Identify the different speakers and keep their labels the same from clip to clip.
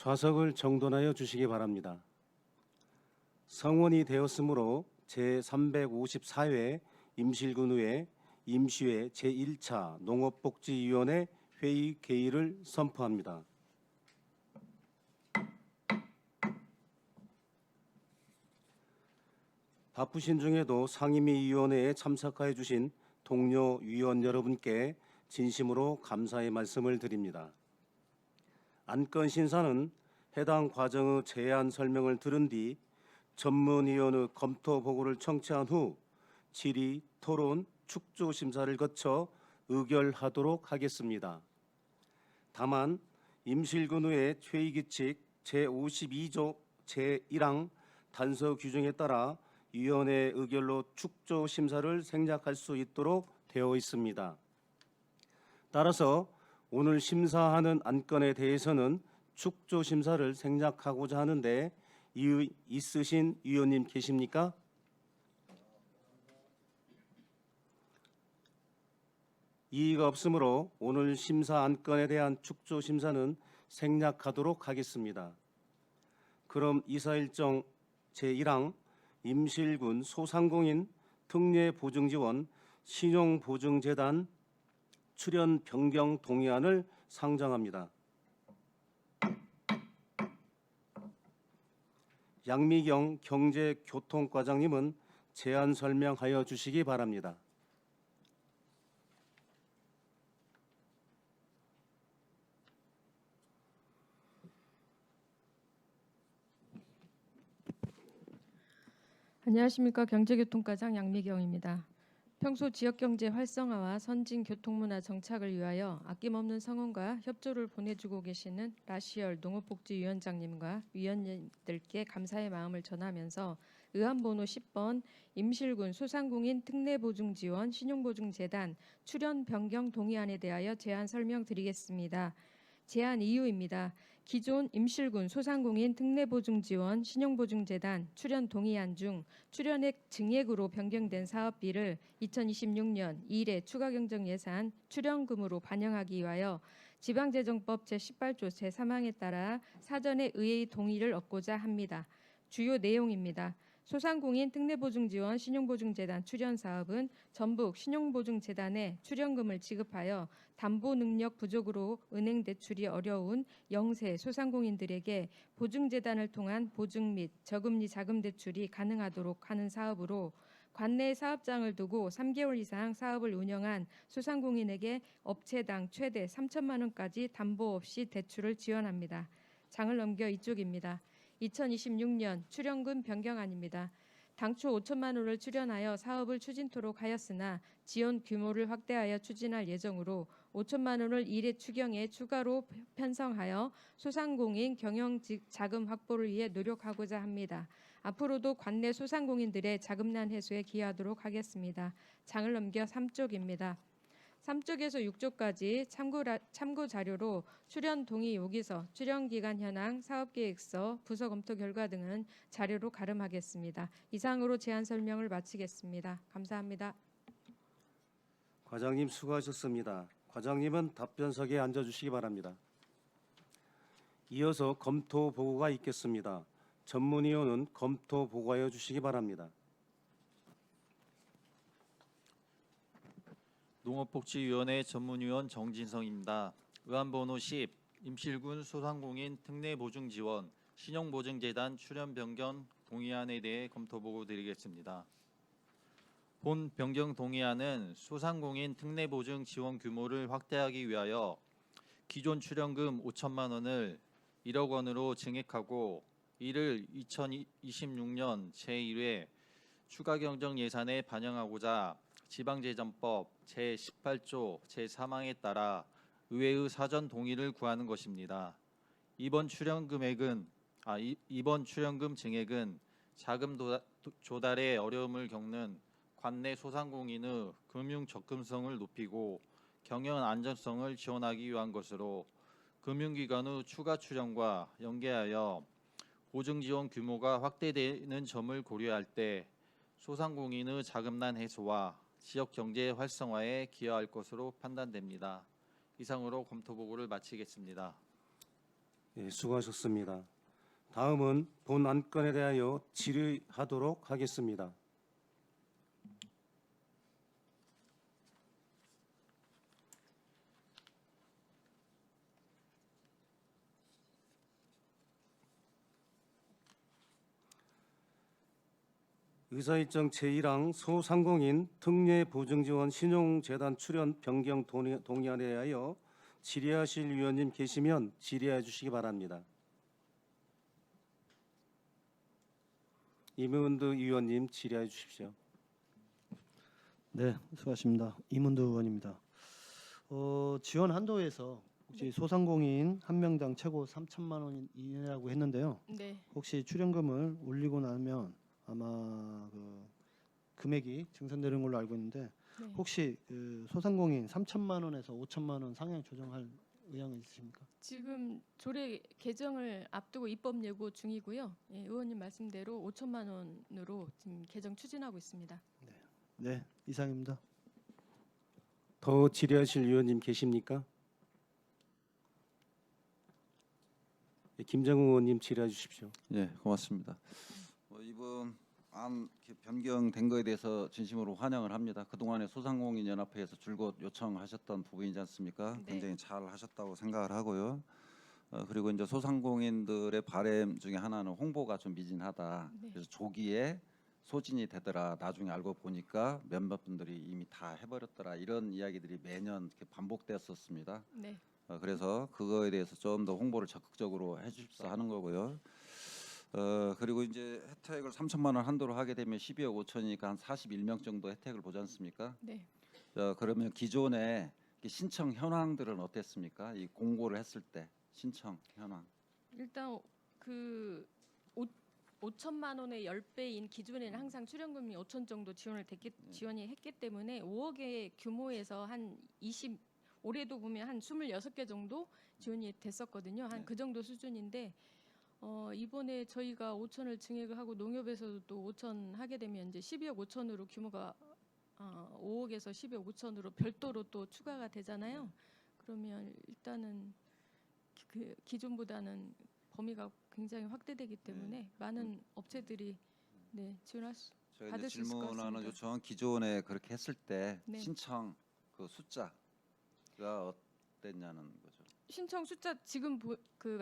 Speaker 1: 좌석을 정돈하여 주시기 바랍니다. 성원이 되었으므로 제354회 임실군의회 임시회 제1차 농업복지위원회 회의 개의를 선포합니다. 바쁘신 중에도 상임위원회에 참석하여 주신 동료 위원 여러분께 진심으로 감사의 말씀을 드립니다. 안건 심사는 해당 과정의 제안 설명을 들은 뒤 전문위원의 검토 보고를 청취한 후 질의, 토론, 축조 심사를 거쳐 의결하도록 하겠습니다. 다만 임실군의회 회의규칙 제52조 제1항 단서 규정에 따라 위원회 의결로 축조 심사를 생략할 수 있도록 되어 있습니다. 따라서 오늘 심사하는 안건에 대해서는 축조 심사를 생략하고자 하는데 이의 있으신 위원님 계십니까? 이의가 없으므로 오늘 심사 안건에 대한 축조 심사는 생략하도록 하겠습니다. 그럼 이사일정 제1항 임실군 소상공인 특례보증지원 신용보증재단 출연 변경 동의안을 상정합니다. 양미경 경제교통과장님은 제안 설명하여 주시기 바랍니다.
Speaker 2: 안녕하십니까. 경제교통과장 양미경입니다. 평소 지역경제 활성화와 선진 교통문화 정착을 위하여 아낌없는 성원과 협조를 보내주고 계시는 라시얼 농업복지위원장님과 위원님들께 감사의 마음을 전하면서 의안번호 10번 임실군 소상공인 특례보증지원 신용보증재단 출연 변경 동의안에 대하여 제안 설명드리겠습니다. 제안 이유입니다. 기존 임실군 소상공인 특례보증지원 신용보증재단 출연 동의안 중 출연액 증액으로 변경된 사업비를 2026년 1회 추가경정예산 출연금으로 반영하기 위하여 지방재정법 제18조 제3항에 따라 사전에 의회의 동의를 얻고자 합니다. 주요 내용입니다. 소상공인 특례보증지원 신용보증재단 출연 사업은 전북 신용보증재단에 출연금을 지급하여 담보 능력 부족으로 은행 대출이 어려운 영세 소상공인들에게 보증재단을 통한 보증 및 저금리 자금 대출이 가능하도록 하는 사업으로 관내에 사업장을 두고 3개월 이상 사업을 운영한 소상공인에게 업체당 최대 3천만 원까지 담보 없이 대출을 지원합니다. 장을 넘겨 이쪽입니다. 2026년 출연금 변경안입니다. 당초 5천만 원을 출연하여 사업을 추진토록 하였으나 지원 규모를 확대하여 추진할 예정으로 5천만 원을 1회 추경에 추가로 편성하여 소상공인 경영 자금 확보를 위해 노력하고자 합니다. 앞으로도 관내 소상공인들의 자금난 해소에 기여하도록 하겠습니다. 장을 넘겨 3쪽입니다. 3쪽에서 6쪽까지 참고 자료로 출연 동의 요기서, 출연기간 현황, 사업계획서, 부서 검토 결과 등은 자료로 가름하겠습니다. 이상으로 제안 설명을 마치겠습니다. 감사합니다.
Speaker 1: 과장님 수고하셨습니다. 과장님은 답변석에 앉아주시기 바랍니다. 이어서 검토 보고가 있겠습니다. 전문위원은 검토 보고하여 주시기 바랍니다.
Speaker 3: 농업복지위원회 전문위원 정진성입니다. 의안번호 10 임실군 소상공인 특례보증지원 신용보증재단 출연 변경 동의안에 대해 검토 보고 드리겠습니다. 본 변경 동의안은 소상공인 특례보증 지원 규모를 확대하기 위하여 기존 출연금 5천만 원을 1억 원으로 증액하고 이를 2026년 제1회 추가경정 예산에 반영하고자 지방재정법 제18조 제3항에 따라 의회의 사전 동의를 구하는 것입니다. 이번 출연금 증액은 자금 조달에 어려움을 겪는 관내 소상공인의 금융 접근성을 높이고 경영 안정성을 지원하기 위한 것으로 금융기관의 추가 출연과 연계하여 보증지원 규모가 확대되는 점을 고려할 때 소상공인의 자금난 해소와 지역경제 활성화에 기여할 것으로 판단됩니다. 이상으로 검토 보고를 마치겠습니다.
Speaker 1: 예, 수고하셨습니다. 다음은 본 안건에 대하여 질의하도록 하겠습니다. 의사일정 제1항 소상공인 특례보증지원 신용재단 출연 변경 동의안에 대하여 질의하실 위원님 계시면 질의해 주시기 바랍니다. 이문두 의원님 질의해 주십시오.
Speaker 4: 네, 수고하십니다. 이문두 의원입니다. 지원 한도에서 혹시 소상공인 한 명당 최고 3천만 원 이내라고 했는데요.
Speaker 2: 네.
Speaker 4: 혹시 출연금을 올리고 나면 아마 그 금액이 증산되는 걸로 알고 있는데
Speaker 2: 네.
Speaker 4: 혹시 그 소상공인 3천만 원에서 5천만 원 상향 조정할 의향은 있으십니까?
Speaker 2: 지금 조례 개정을 앞두고 입법 예고 중이고요. 예, 의원님 말씀대로 5천만 원으로 지금 개정 추진하고 있습니다.
Speaker 4: 네, 이상입니다.
Speaker 1: 더 질의하실 위원님 계십니까? 예, 김정우 의원님 질의해 주십시오.
Speaker 5: 예, 고맙습니다. 이번 안 변경된 거에 대해서 진심으로 환영을 합니다. 그동안에 소상공인 연합회에서 줄곧 요청하셨던 부분이지 않습니까?
Speaker 2: 네.
Speaker 5: 굉장히 잘 하셨다고 생각을 하고요. 그리고 이제 소상공인들의 바람 중에 하나는 홍보가 좀 미진하다.
Speaker 2: 네.
Speaker 5: 그래서 조기에 소진이 되더라. 나중에 알고 보니까 몇몇 분들이 이미 다 해버렸더라. 이런 이야기들이 매년 이렇게 반복되었었습니다.
Speaker 2: 네.
Speaker 5: 그래서 그거에 대해서 좀 더 홍보를 적극적으로 해주십사 하는 거고요. 그리고 이제 혜택을 3천만 원 한도로 하게 되면 12억 5천이니까 한 41명 정도 혜택을 보지 않습니까?
Speaker 2: 네.
Speaker 5: 그러면 기존의 신청 현황들은 어땠습니까? 이 공고를 했을 때 신청 현황.
Speaker 2: 일단 그 5천만 원의 10배인 기존에는 항상 출연금이 5천 정도 지원이 했기 때문에 5억의 규모에서 한 20 올해도 보면 한 26개 정도 지원이 됐었거든요. 한
Speaker 5: 네.
Speaker 2: 그 정도 수준인데 이번에 저희가 5천을 증액을 하고 농협에서도 또 5천 하게 되면 이제 12억 5천으로 규모가 5억에서 12억 5천으로 별도로 또 추가가 되잖아요. 그러면 일단은 그 기존보다는 범위가 굉장히 확대되기 때문에 많은 업체들이 네, 지원할 수
Speaker 5: 제가 이제
Speaker 2: 받을 수 있을 것
Speaker 5: 질문하는
Speaker 2: 같습니다.
Speaker 5: 요청은 기존에 그렇게 했을 때
Speaker 2: 네.
Speaker 5: 신청 그 숫자가 어땠냐는 거죠.
Speaker 2: 신청 숫자 지금 그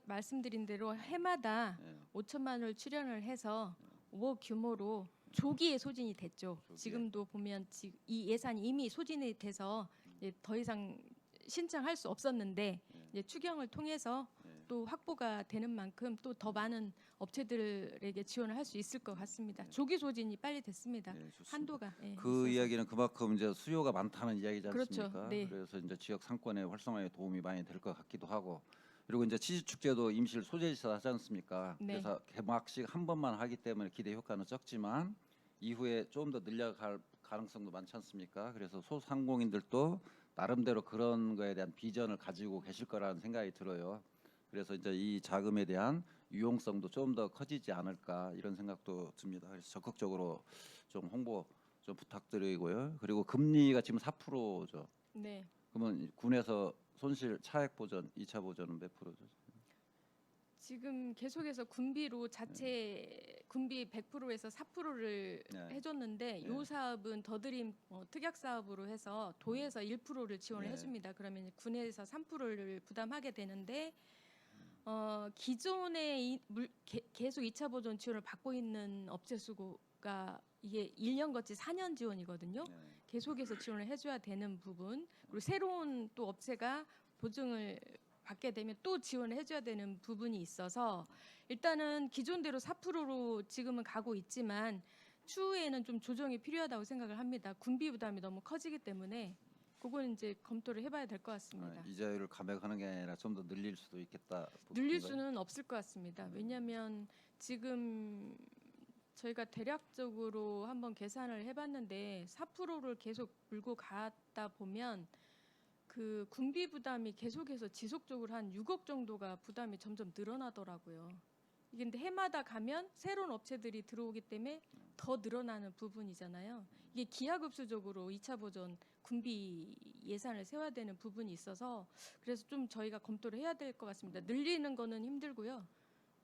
Speaker 2: 말씀드린 대로 해마다
Speaker 5: 예.
Speaker 2: 5천만 원을 출연을 해서 5억 규모로 조기에 소진이 됐죠.
Speaker 5: 조기에.
Speaker 2: 지금도 보면 이 예산이 이미 소진이 돼서 이제 더 이상 신청할 수 없었는데 이제 추경을 통해서 또 확보가 되는 만큼 또 더 많은 업체들에게 지원을 할 수 있을 것 같습니다. 조기 소진이 빨리 됐습니다.
Speaker 5: 예, 좋습니다.
Speaker 2: 한도가
Speaker 5: 그
Speaker 2: 있어서.
Speaker 5: 이야기는 그만큼 이제 수요가 많다는 이야기지
Speaker 2: 그렇죠.
Speaker 5: 않습니까?
Speaker 2: 네.
Speaker 5: 그래서 이제 지역 상권의 활성화에 도움이 많이 될 것 같기도 하고, 그리고 이제 치즈축제도 임시를 소재지사 하지 않습니까?
Speaker 2: 네.
Speaker 5: 그래서 개막식 한 번만 하기 때문에 기대 효과는 적지만 이후에 좀 더 늘려갈 가능성도 많지 않습니까? 그래서 소상공인들도 나름대로 그런 거에 대한 비전을 가지고 계실 거라는 생각이 들어요. 그래서 이제 이 자금에 대한 유용성도 좀 더 커지지 않을까 이런 생각도 듭니다. 그래서 적극적으로 좀 홍보 좀 부탁드리고요. 그리고 금리가 지금 4%죠.
Speaker 2: 네.
Speaker 5: 그러면 군에서 손실 차액 보전, 2차 보전은 몇 프로죠?
Speaker 2: 지금 계속해서 군비로 자체 군비 100%에서 4%를
Speaker 5: 네.
Speaker 2: 해줬는데 이
Speaker 5: 네.
Speaker 2: 사업은 더드림 특약 사업으로 해서 도에서 1%를 지원을
Speaker 5: 네.
Speaker 2: 해줍니다. 그러면 군에서 3%를 부담하게 되는데 기존에 계속 2차 보전 지원을 받고 있는 업체 수가 이게 1년 거치 4년 지원이거든요.
Speaker 5: 네.
Speaker 2: 계속해서 지원을 해줘야 되는 부분 그리고 새로운 또 업체가 보증을 받게 되면 또 지원을 해줘야 되는 부분이 있어서 일단은 기존대로 4%로 지금은 가고 있지만 추후에는 좀 조정이 필요하다고 생각을 합니다. 군비 부담이 너무 커지기 때문에 그건 이제 검토를 해봐야 될 것 같습니다.
Speaker 5: 이자율을 감액하는 게 아니라 좀 더 늘릴 수도 있겠다.
Speaker 2: 늘릴
Speaker 5: 그건가요?
Speaker 2: 수는 없을 것 같습니다. 왜냐하면 지금 저희가 대략적으로 한번 계산을 해봤는데 4%를 계속 물고 갔다 보면 그 군비 부담이 계속해서 지속적으로 한 6억 정도가 부담이 점점 늘어나더라고요. 이게 근데 해마다 가면 새로운 업체들이 들어오기 때문에 더 늘어나는 부분이잖아요. 이게 기하급수적으로 2차 보전 군비 예산을 세워야 되는 부분이 있어서 그래서 좀 저희가 검토를 해야 될 것 같습니다. 늘리는 거는 힘들고요.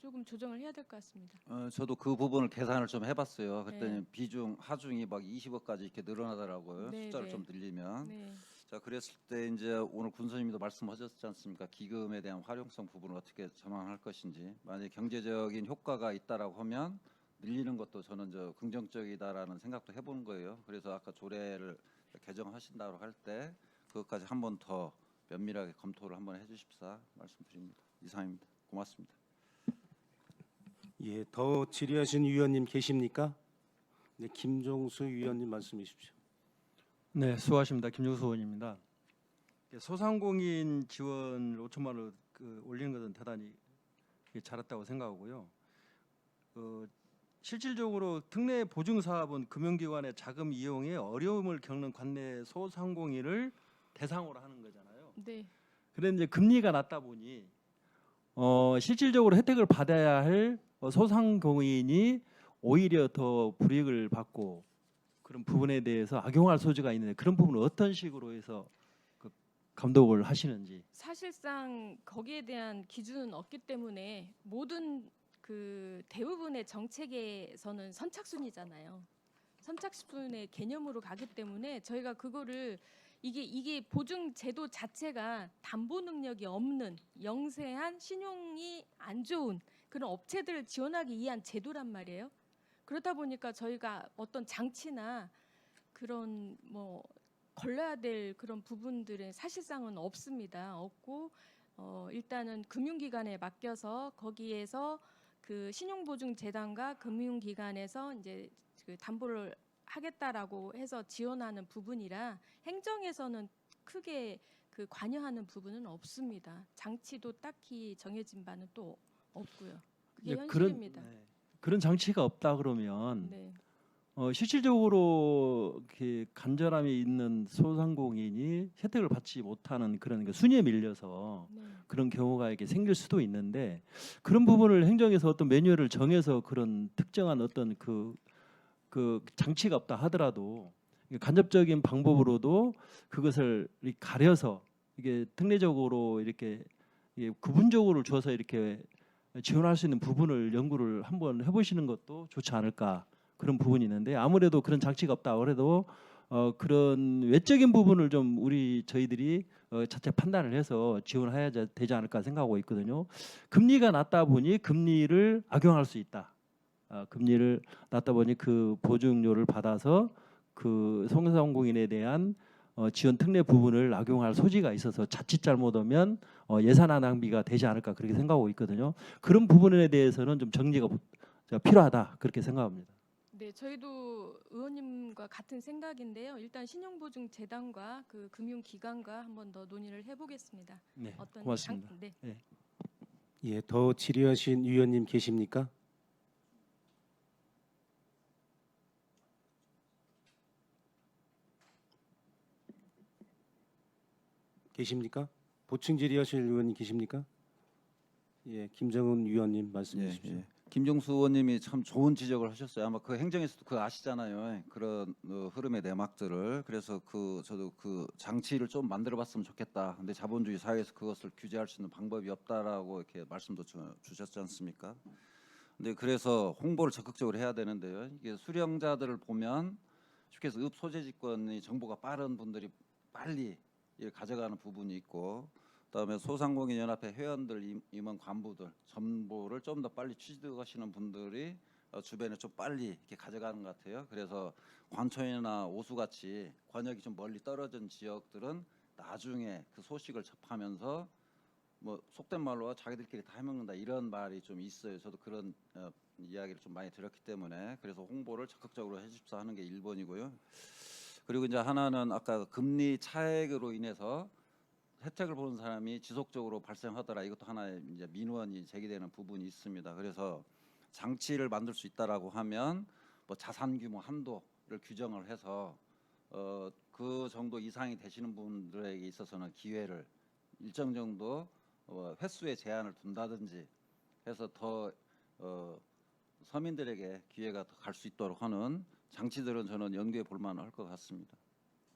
Speaker 2: 조금 조정을 해야 될 것 같습니다.
Speaker 5: 저도 그 부분을 계산을 좀 해봤어요. 그랬더니
Speaker 2: 네.
Speaker 5: 비중 하중이 막 20억까지 이렇게 늘어나더라고요.
Speaker 2: 네,
Speaker 5: 숫자를
Speaker 2: 네.
Speaker 5: 좀 늘리면.
Speaker 2: 네.
Speaker 5: 자, 그랬을 때 이제 오늘 군수님도 말씀하셨지 않습니까? 기금에 대한 활용성 부분을 어떻게 전망할 것인지. 만약에 경제적인 효과가 있다라고 하면 늘리는 것도 저는 긍정적이다라는 생각도 해보는 거예요. 그래서 아까 조례를 개정하신다고 할 때 그것까지 한 번 더 면밀하게 검토를 한번 해주십사 말씀드립니다. 이상입니다. 고맙습니다.
Speaker 1: 예, 더 질의하신 위원님 계십니까? 네, 김종수 위원님 말씀해 주십시오.
Speaker 6: 네, 수고하십니다. 김종수 의원입니다. 소상공인 지원을 5천만 원 올리는 것은 대단히 잘했다고 생각하고요. 실질적으로 특례 보증 사업은 금융기관의 자금 이용에 어려움을 겪는 관내 소상공인을 대상으로 하는 거잖아요.
Speaker 2: 네.
Speaker 6: 그런데 이제 금리가 낮다 보니 실질적으로 혜택을 받아야 할 소상공인이 오히려 더 불이익을 받고 그런 부분에 대해서 악용할 소지가 있는데 그런 부분은 어떤 식으로 해서 그 감독을 하시는지.
Speaker 2: 사실상 거기에 대한 기준은 없기 때문에 모든 그 대부분의 정책에서는 선착순이잖아요. 선착순의 개념으로 가기 때문에 저희가 그거를 이게 보증 제도 자체가 담보 능력이 없는 영세한 신용이 안 좋은 그런 업체들을 지원하기 위한 제도란 말이에요. 그러다 보니까 저희가 어떤 장치나 그런 뭐 걸러야 될 그런 부분들은 사실상은 없습니다. 없고 일단은 금융기관에 맡겨서 거기에서 그 신용보증재단과 금융기관에서 이제 그 담보를 하겠다라고 해서 지원하는 부분이라 행정에서는 크게 그 관여하는 부분은 없습니다. 장치도 딱히 정해진 바는 또 없고요. 그게 현실입니다.
Speaker 6: 그런 장치가 없다 그러면
Speaker 2: 네.
Speaker 6: 실질적으로 이렇게 간절함이 있는 소상공인이 혜택을 받지 못하는 그런 순위에 밀려서
Speaker 2: 네.
Speaker 6: 그런 경우가 이렇게 생길 수도 있는데 그런 부분을 행정에서 어떤 매뉴얼을 정해서 그런 특정한 어떤 그 장치가 없다 하더라도 간접적인 방법으로도 그것을 이렇게 가려서 이게 특례적으로 이렇게 구분적으로 줘서 이렇게 지원할 수 있는 부분을 연구를 한번 해보시는 것도 좋지 않을까 그런 부분이 있는데 아무래도 그런 장치가 없다 그래도 그런 외적인 부분을 좀 저희들이 자체 판단을 해서 지원해야 되지 않을까 생각하고 있거든요. 금리가 낮다 보니 금리를 악용할 수 있다. 금리를 낮다 보니 그 보증료를 받아서 그 소상공인에 대한 지원 특례 부분을 악용할 소지가 있어서 자칫 잘못하면 예산안 낭비가 되지 않을까 그렇게 생각하고 있거든요. 그런 부분에 대해서는 좀 정리가 필요하다 그렇게 생각합니다.
Speaker 2: 네, 저희도 의원님과 같은 생각인데요. 일단 신용보증재단과 그 금융기관과 한 번 더 논의를 해보겠습니다.
Speaker 6: 네,
Speaker 2: 어떤
Speaker 6: 고맙습니다.
Speaker 2: 네.
Speaker 1: 예, 더 질의하신 위원님 계십니까? 계십니까? 보충 질의하실 의원님 계십니까? 예, 김정은 위원님 말씀해 주십시오.
Speaker 5: 김종수 의원님이 참 좋은 지적을 하셨어요. 아마 그 행정에서도 그거 아시잖아요. 그런 흐름의 내막들을. 그래서 저도 그 장치를 좀 만들어봤으면 좋겠다. 근데 자본주의 사회에서 그것을 규제할 수 있는 방법이 없다라고 이렇게 말씀도 주셨지 않습니까? 근데 그래서 홍보를 적극적으로 해야 되는데요. 이게 수령자들을 보면 쉽게 해서 읍소재지권의 정보가 빠른 분들이 빨리 가져가는 부분이 있고. 그다음에 소상공인연합회 회원들, 임원 간부들 정보를 좀 더 빨리 취득하시는 분들이 주변에 좀 빨리 이렇게 가져가는 것 같아요. 그래서 관촌이나 오수같이 관역이 좀 멀리 떨어진 지역들은 나중에 그 소식을 접하면서 뭐 속된 말로 자기들끼리 다 해먹는다 이런 말이 좀 있어요. 저도 그런 이야기를 좀 많이 들었기 때문에 그래서 홍보를 적극적으로 해줍사 하는 게 1번이고요. 그리고 이제 하나는 아까 금리 차액으로 인해서 혜택을 보는 사람이 지속적으로 발생하더라. 이것도 하나의 이제 민원이 제기되는 부분이 있습니다. 그래서 장치를 만들 수 있다라고 하면 뭐 자산 규모 한도를 규정을 해서 그 정도 이상이 되시는 분들에게 있어서는 기회를 일정 정도 횟수의 제한을 둔다든지 해서 더 서민들에게 기회가 더 갈 수 있도록 하는 장치들은 저는 연구해 볼 만할 것 같습니다.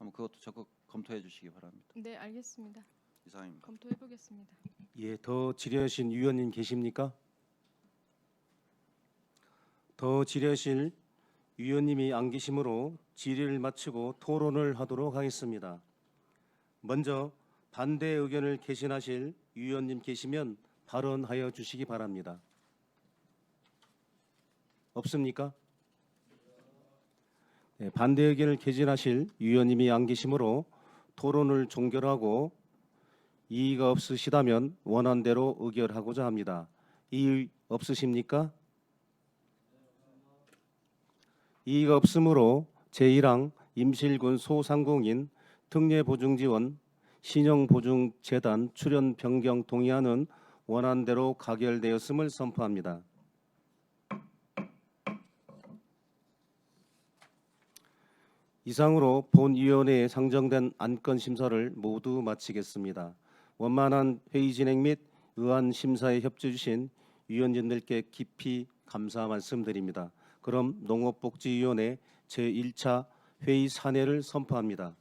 Speaker 5: 한번 그것도 적극 검토해 주시기 바랍니다.
Speaker 2: 네, 알겠습니다.
Speaker 5: 이상입니다.
Speaker 2: 검토해 보겠습니다.
Speaker 1: 예, 더 질의하신 위원님 계십니까? 더 질의하실 위원님이 안 계시므로 질의를 마치고 토론을 하도록 하겠습니다. 먼저 반대 의견을 개진하실 위원님 계시면 발언하여 주시기 바랍니다. 없습니까? 네, 반대 의견을 개진하실 위원님이 안 계시므로 토론을 종결하고 이의가 없으시다면 원안대로 의결하고자 합니다. 이의 없으십니까? 이의가 없으므로 제1항 임실군 소상공인 특례보증지원 신용보증재단 출연 변경 동의안은 원안대로 가결되었음을 선포합니다. 이상으로 본위원회에 상정된 안건 심사를 모두 마치겠습니다. 원만한 회의 진행 및 의안 심사에 협조해 주신 위원님들께 깊이 감사 말씀드립니다. 그럼 농업복지위원회 제1차 회의 사내를 선포합니다.